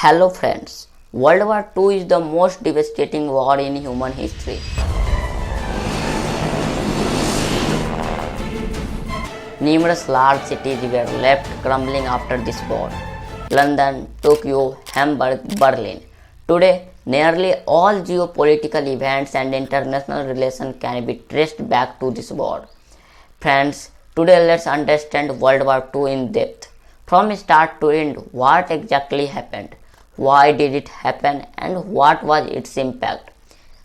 Hello friends, World War II is the most devastating war in human history. Numerous large cities were left crumbling after this war. London, Tokyo, Hamburg, Berlin. Today, nearly all geopolitical events and international relations can be traced back to this war. Friends, today let's understand World War II in depth. From start to end, what exactly happened, why did it happen, and what was its impact.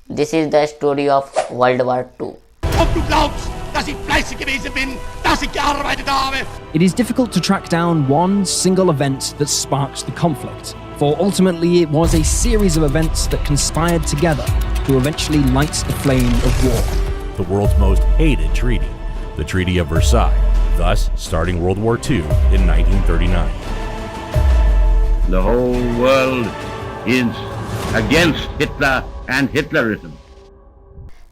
This is the story of World War II. Ob du glaubst, dass ich fleißig gewesen bin, dass ich gearbeitet habe. It is difficult to track down one single event that sparked the conflict, for ultimately it was a series of events that conspired together to eventually light the flame of war. The world's most hated treaty, the Treaty of Versailles, thus starting World War II in 1939. The whole world is against Hitler and Hitlerism.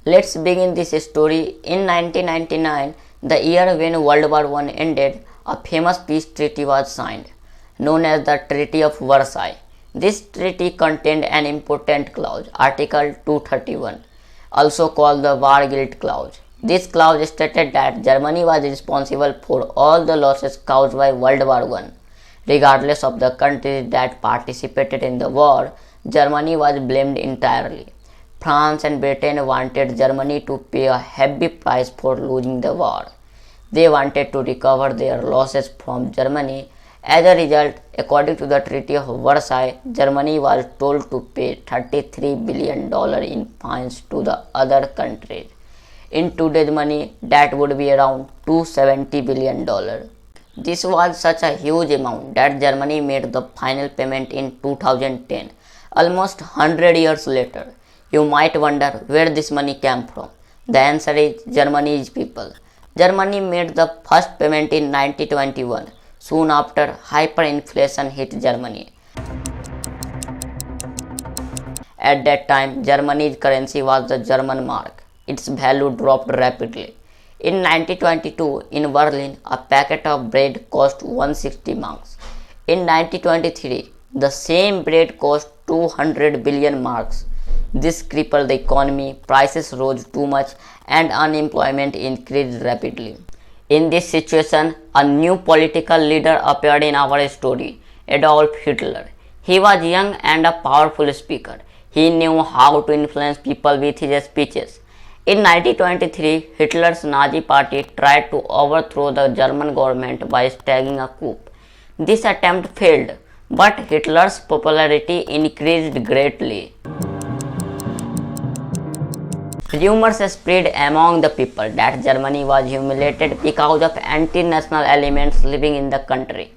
Let's begin this story. In 1999, the year when World War I ended, a famous peace treaty was signed, known as the Treaty of Versailles. This treaty contained an important clause, Article 231, also called the War Guilt Clause. This clause stated that Germany was responsible for all the losses caused by World War I. Regardless of the countries that participated in the war, Germany was blamed entirely. France and Britain wanted Germany to pay a heavy price for losing the war. They wanted to recover their losses from Germany. As a result, according to the Treaty of Versailles, Germany was told to pay $33 billion in fines to the other countries. In today's money, that would be around $270 billion. This was such a huge amount that Germany made the final payment in 2010, almost 100 years later. You might wonder where this money came from. The answer is Germany's people. Germany made the first payment in 1921, soon after hyperinflation hit Germany. At that time, Germany's currency was the German mark. Its value dropped rapidly. In 1922, in Berlin, a packet of bread cost 160 marks. In 1923, the same bread cost 200 billion marks. This crippled the economy, prices rose too much, and unemployment increased rapidly. In this situation, a new political leader appeared in our story, Adolf Hitler. He was young and a powerful speaker. He knew how to influence people with his speeches. In 1923, Hitler's Nazi party tried to overthrow the German government by staging a coup. This attempt failed, but Hitler's popularity increased greatly. Rumors spread among the people that Germany was humiliated because of anti-national elements living in the country.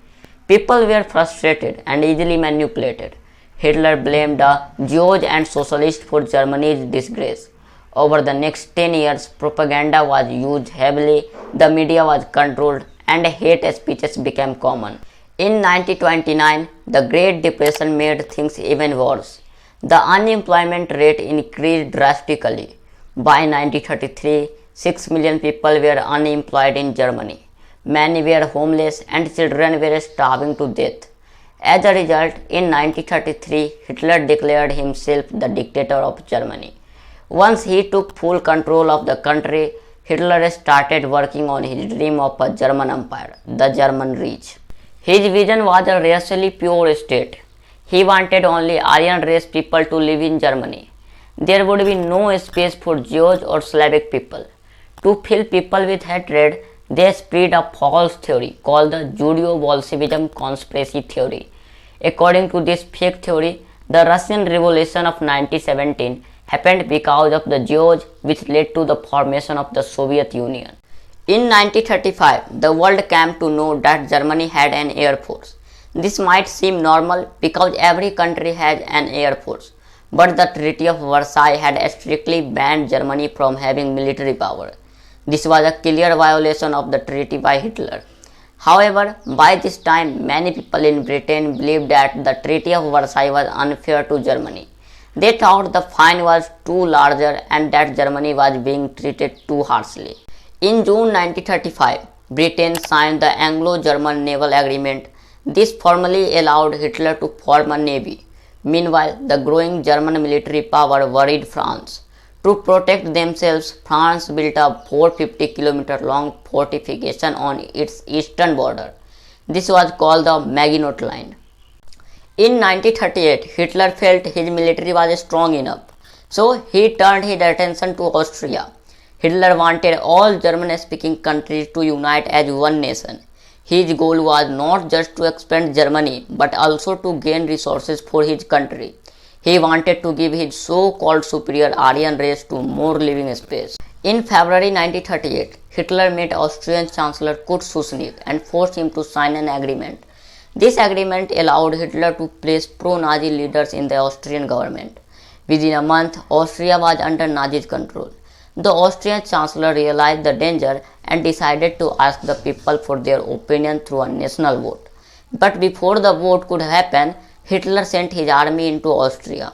People were frustrated and easily manipulated. Hitler blamed the Jews and socialists for Germany's disgrace. Over the next 10 years, propaganda was used heavily, the media was controlled, and hate speeches became common. In 1929, the Great Depression made things even worse. The unemployment rate increased drastically. By 1933, 6 million people were unemployed in Germany. Many were homeless and children were starving to death. As a result, in 1933, Hitler declared himself the dictator of Germany. Once he took full control of the country, Hitler started working on his dream of a German empire, the German Reich. His vision was a racially pure state. He wanted only Aryan race people to live in Germany. There would be no space for Jews or Slavic people. To fill people with hatred, they spread a false theory called the Judeo-Bolshevism conspiracy theory. According to this fake theory, the Russian Revolution of 1917 happened because of the Jews, which led to the formation of the Soviet Union. In 1935, the world came to know that Germany had an air force. This might seem normal because every country has an air force, but the Treaty of Versailles had strictly banned Germany from having military power. This was a clear violation of the treaty by Hitler. However, by this time, many people in Britain believed that the Treaty of Versailles was unfair to Germany. They thought the fine was too larger and that Germany was being treated too harshly. In June 1935, Britain signed the Anglo-German Naval Agreement. This formally allowed Hitler to form a navy. Meanwhile, the growing German military power worried France. To protect themselves, France built a 450-kilometer long fortification on its eastern border. This was called the Maginot Line. In 1938, Hitler felt his military was strong enough, so he turned his attention to Austria. Hitler wanted all German-speaking countries to unite as one nation. His goal was not just to expand Germany, but also to gain resources for his country. He wanted to give his so-called superior Aryan race to more living space. In February 1938, Hitler met Austrian Chancellor Kurt Schuschnigg and forced him to sign an agreement. This agreement allowed Hitler to place pro-Nazi leaders in the Austrian government. Within a month, Austria was under Nazi control. The Austrian Chancellor realized the danger and decided to ask the people for their opinion through a national vote. But before the vote could happen, Hitler sent his army into Austria.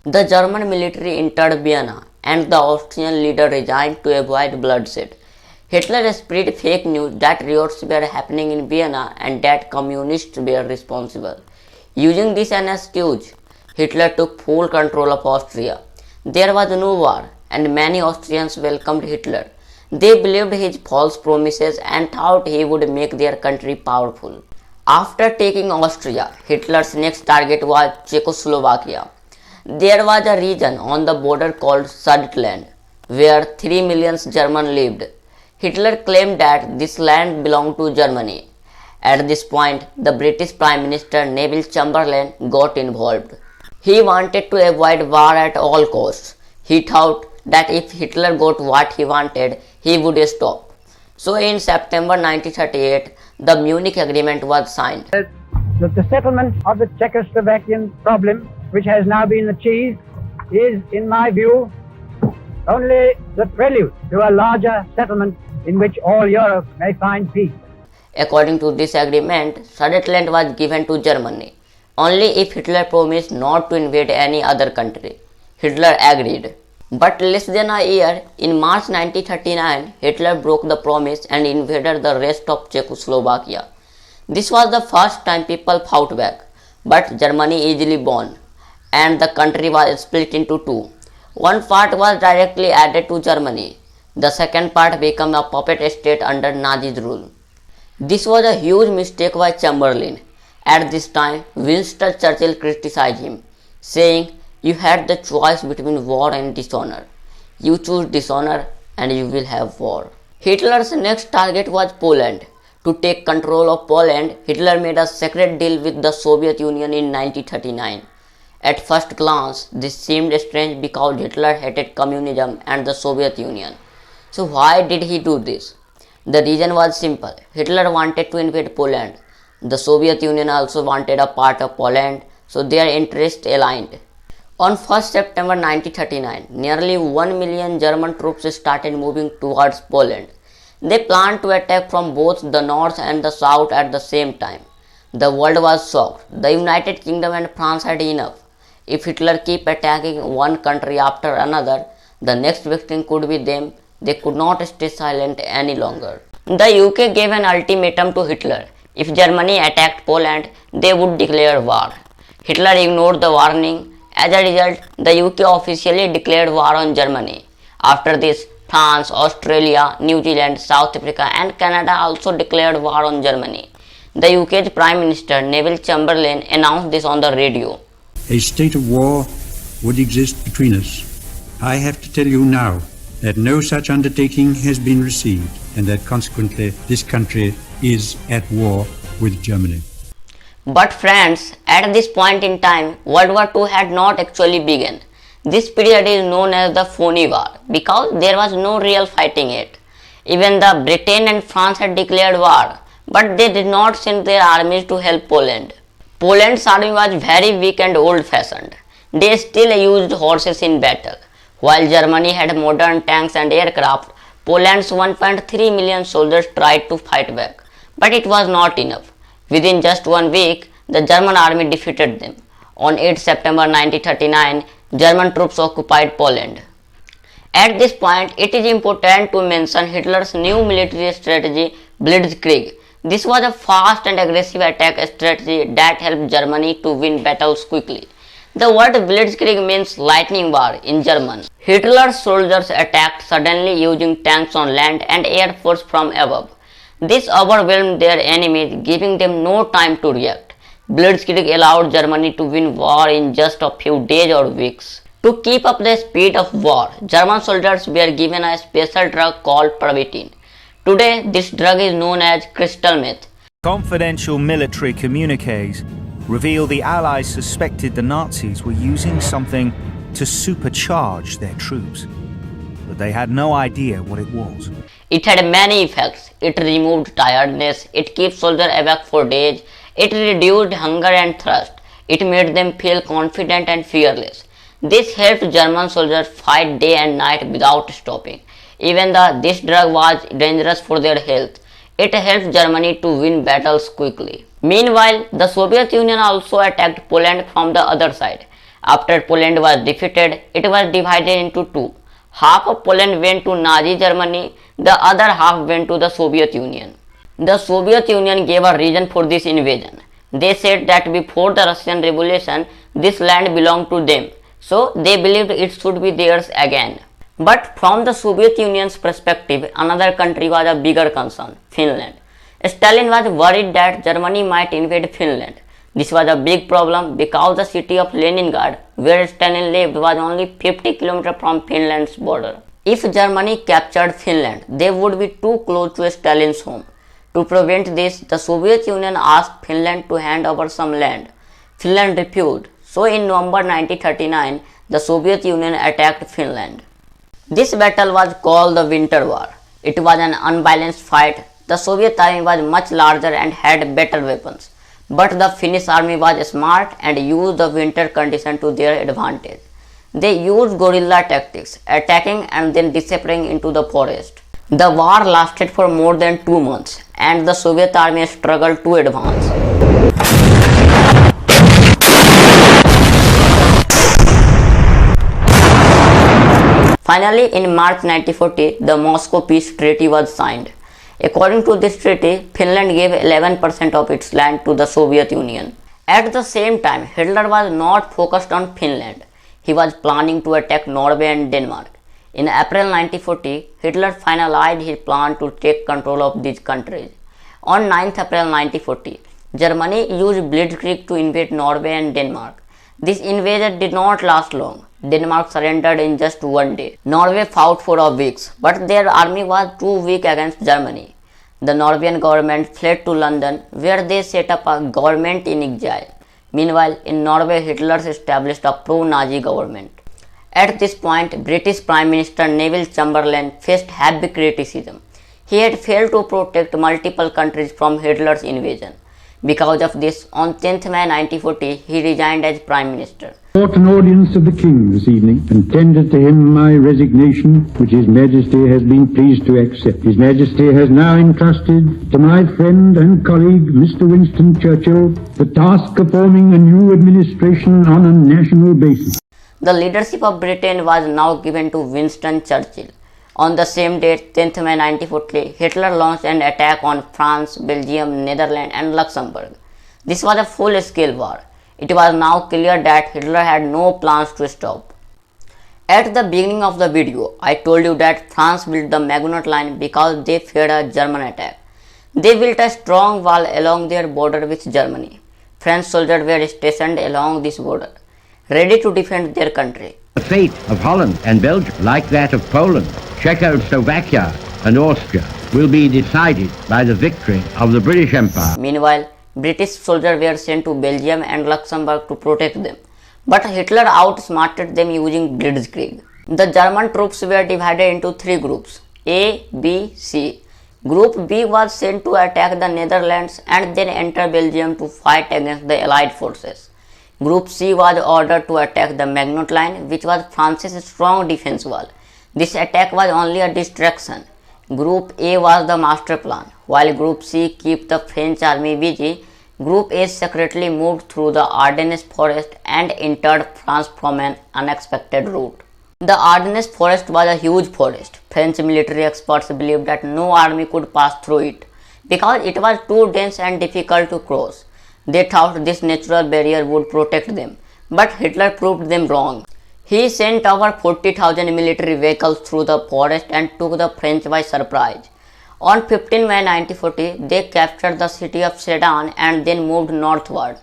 The German military entered Vienna and the Austrian leader resigned to avoid bloodshed. Hitler spread fake news that riots were happening in Vienna and that communists were responsible. Using this as an excuse, Hitler took full control of Austria. There was no war, and many Austrians welcomed Hitler. They believed his false promises and thought he would make their country powerful. After taking Austria, Hitler's next target was Czechoslovakia. There was a region on the border called Sudetenland, where 3 million Germans lived. Hitler claimed that this land belonged to Germany. At this point, the British Prime Minister Neville Chamberlain got involved. He wanted to avoid war at all costs. He thought that if Hitler got what he wanted, he would stop. So in September 1938, the Munich Agreement was signed. The settlement of the Czechoslovakian problem, which has now been achieved, is, in my view, only the prelude to a larger settlement in which all Europe may find peace. According to this agreement, Sudetenland was given to Germany only if Hitler promised not to invade any other country. Hitler agreed. But less than a year, in March 1939, Hitler broke the promise and invaded the rest of Czechoslovakia. This was the first time people fought back, but Germany easily won, and the country was split into two. One part was directly added to Germany. The second part became a puppet state under Nazi rule. This was a huge mistake by Chamberlain. At this time, Winston Churchill criticized him, saying, "You had the choice between war and dishonor. You choose dishonor and you will have war." Hitler's next target was Poland. To take control of Poland, Hitler made a secret deal with the Soviet Union in 1939. At first glance, this seemed strange because Hitler hated communism and the Soviet Union. So why did he do this? The reason was simple. Hitler wanted to invade Poland. The Soviet Union also wanted a part of Poland, so their interests aligned. On 1st September 1939, nearly 1 million German troops started moving towards Poland. They planned to attack from both the north and the south at the same time. The world was shocked. The United Kingdom and France had enough. If Hitler kept attacking one country after another, the next victim could be them. They could not stay silent any longer. The UK gave an ultimatum to Hitler. If Germany attacked Poland, they would declare war. Hitler ignored the warning. As a result, the UK officially declared war on Germany. After this, France, Australia, New Zealand, South Africa and Canada also declared war on Germany. The UK's Prime Minister Neville Chamberlain announced this on the radio. A state of war would exist between us. I have to tell you now that no such undertaking has been received and that consequently this country is at war with Germany. But friends, at this point in time, World War II had not actually begun. This period is known as the phony war because there was no real fighting yet. Even the Britain and France had declared war, but they did not send their armies to help Poland. Poland's army was very weak and old-fashioned. They still used horses in battle. While Germany had modern tanks and aircraft, Poland's 1.3 million soldiers tried to fight back, but it was not enough. Within just 1 week, the German army defeated them. On 8 September 1939, German troops occupied Poland. At this point, it is important to mention Hitler's new military strategy, Blitzkrieg. This was a fast and aggressive attack strategy that helped Germany to win battles quickly. The word Blitzkrieg means lightning war in German. Hitler's soldiers attacked suddenly using tanks on land and air force from above. This overwhelmed their enemies, giving them no time to react. Blitzkrieg allowed Germany to win war in just a few days or weeks. To keep up the speed of war, German soldiers were given a special drug called Pervitin. Today, this drug is known as crystal meth. Confidential military communiques reveal the Allies suspected the Nazis were using something to supercharge their troops, but they had no idea what it was. It had many effects. It removed tiredness, it kept soldiers awake for days, it reduced hunger and thirst, it made them feel confident and fearless. This helped German soldiers fight day and night without stopping. Even though this drug was dangerous for their health, it helped Germany to win battles quickly. Meanwhile, the Soviet Union also attacked Poland from the other side. After Poland was defeated, it was divided into two. Half of Poland went to Nazi Germany, the other half went to the Soviet Union. The Soviet Union gave a reason for this invasion. They said that before the Russian Revolution, this land belonged to them, so they believed it should be theirs again. But from the Soviet Union's perspective, another country was a bigger concern, Finland. Stalin was worried that Germany might invade Finland. This was a big problem because the city of Leningrad, where Stalin lived, was only 50 km from Finland's border. If Germany captured Finland, they would be too close to Stalin's home. To prevent this, the Soviet Union asked Finland to hand over some land. Finland refused, so in November 1939, the Soviet Union attacked Finland. This battle was called the Winter War. It was an unbalanced fight. The Soviet army was much larger and had better weapons. But the Finnish army was smart and used the winter condition to their advantage. They used guerrilla tactics, attacking and then disappearing into the forest. The war lasted for more than 2 months and the Soviet army struggled to advance. Finally, in March 1940, the Moscow Peace Treaty was signed. According to this treaty, Finland gave 11% of its land to the Soviet Union. At the same time, Hitler was not focused on Finland. He was planning to attack Norway and Denmark. In April 1940, Hitler finalized his plan to take control of these countries. On 9th April 1940, Germany used Blitzkrieg to invade Norway and Denmark. This invasion did not last long. Denmark surrendered in just 1 day. Norway fought for a week, but their army was too weak against Germany. The Norwegian government fled to London, where they set up a government in exile. Meanwhile, in Norway, Hitler established a pro-Nazi government. At this point, British Prime Minister Neville Chamberlain faced heavy criticism. He had failed to protect multiple countries from Hitler's invasion. Because of this, on 10th May 1940, he resigned as Prime Minister. I sought an audience of the King this evening and tendered to him my resignation, which His Majesty has been pleased to accept. His Majesty has now entrusted to my friend and colleague, Mr. Winston Churchill, the task of forming a new administration on a national basis. The leadership of Britain was now given to Winston Churchill. On the same date, 10th May 1940, Hitler launched an attack on France, Belgium, Netherlands and Luxembourg. This was a full-scale war. It was now clear that Hitler had no plans to stop. At the beginning of the video, I told you that France built the Maginot Line because they feared a German attack. They built a strong wall along their border with Germany. French soldiers were stationed along this border, ready to defend their country. The fate of Holland and Belgium, like that of Poland, Czechoslovakia and Austria, will be decided by the victory of the British Empire. Meanwhile, British soldiers were sent to Belgium and Luxembourg to protect them. But Hitler outsmarted them using Blitzkrieg. The German troops were divided into 3 groups, A, B, C. Group B was sent to attack the Netherlands and then enter Belgium to fight against the Allied forces. Group C was ordered to attack the Maginot Line, which was France's strong defense wall. This attack was only a distraction. Group A was the master plan. While Group C kept the French army busy, Group A secretly moved through the Ardennes forest and entered France from an unexpected route. The Ardennes forest was a huge forest. French military experts believed that no army could pass through it because it was too dense and difficult to cross. They thought this natural barrier would protect them, but Hitler proved them wrong. He sent over 40,000 military vehicles through the forest and took the French by surprise. On 15 May 1940, they captured the city of Sedan and then moved northward.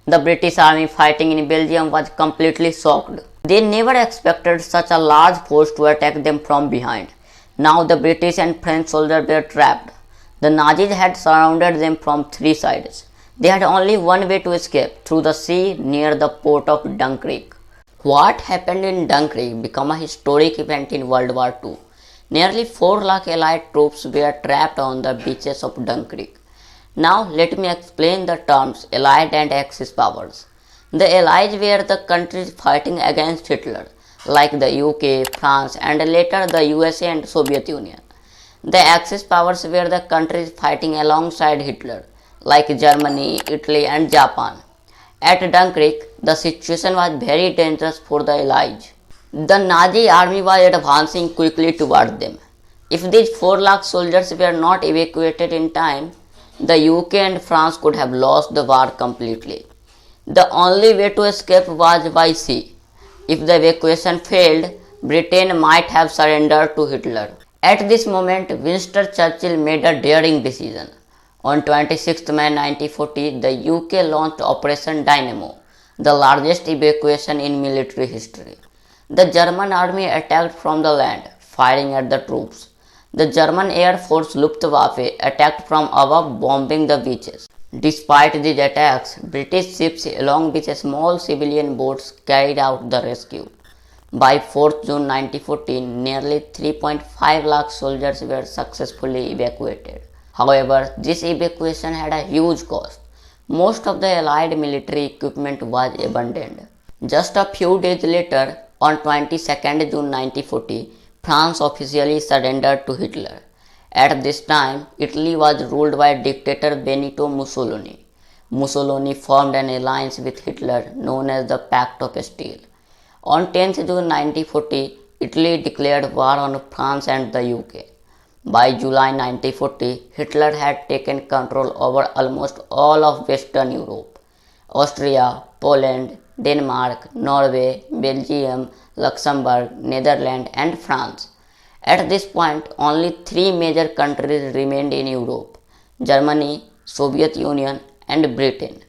The British army fighting in Belgium was completely shocked. They never expected such a large force to attack them from behind. Now the British and French soldiers were trapped. The Nazis had surrounded them from three sides. They had only one way to escape, through the sea near the port of Dunkirk. What happened in Dunkirk became a historic event in World War II. Nearly 4 lakh Allied troops were trapped on the beaches of Dunkirk. Now let me explain the terms Allied and Axis powers. The Allies were the countries fighting against Hitler, like the UK, France, and later the USA and Soviet Union. The Axis powers were the countries fighting alongside Hitler, like Germany, Italy, and Japan. At Dunkirk, the situation was very dangerous for the Allies. The Nazi army was advancing quickly toward them. If these 4 lakh soldiers were not evacuated in time, the UK and France could have lost the war completely. The only way to escape was by sea. If the evacuation failed, Britain might have surrendered to Hitler. At this moment, Winston Churchill made a daring decision. On 26 May 1940, the UK launched Operation Dynamo, the largest evacuation in military history. The German army attacked from the land, firing at the troops. The German Air Force Luftwaffe attacked from above, bombing the beaches. Despite these attacks, British ships along with small civilian boats carried out the rescue. By 4th June 1914, nearly 3.5 lakh soldiers were successfully evacuated. However, this evacuation had a huge cost. Most of the Allied military equipment was abandoned. Just a few days later, on 22nd June 1940, France officially surrendered to Hitler. At this time, Italy was ruled by dictator Benito Mussolini. Mussolini formed an alliance with Hitler known as the Pact of Steel. On 10th June 1940, Italy declared war on France and the UK. By July 1940, Hitler had taken control over almost all of Western Europe. Austria, Poland, Denmark, Norway, Belgium, Luxembourg, Netherlands, and France. At this point, only 3 major countries remained in Europe: Germany, Soviet Union, and Britain.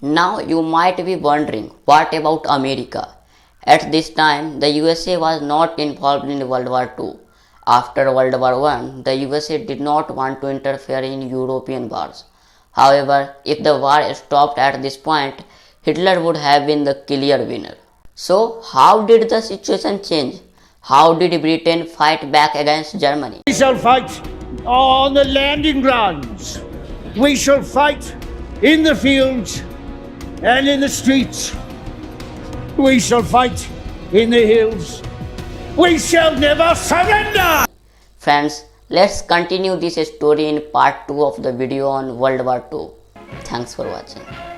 Now you might be wondering, what about America? At this time, the USA was not involved in World War II. After World War I, the USA did not want to interfere in European wars. However, if the war stopped at this point, Hitler would have been the clear winner. So, how did the situation change? How did Britain fight back against Germany? We shall fight on the landing grounds. We shall fight in the fields and in the streets. We shall fight in the hills. We shall never surrender! Friends, let's continue this story in part 2 of the video on World War II. Thanks for watching.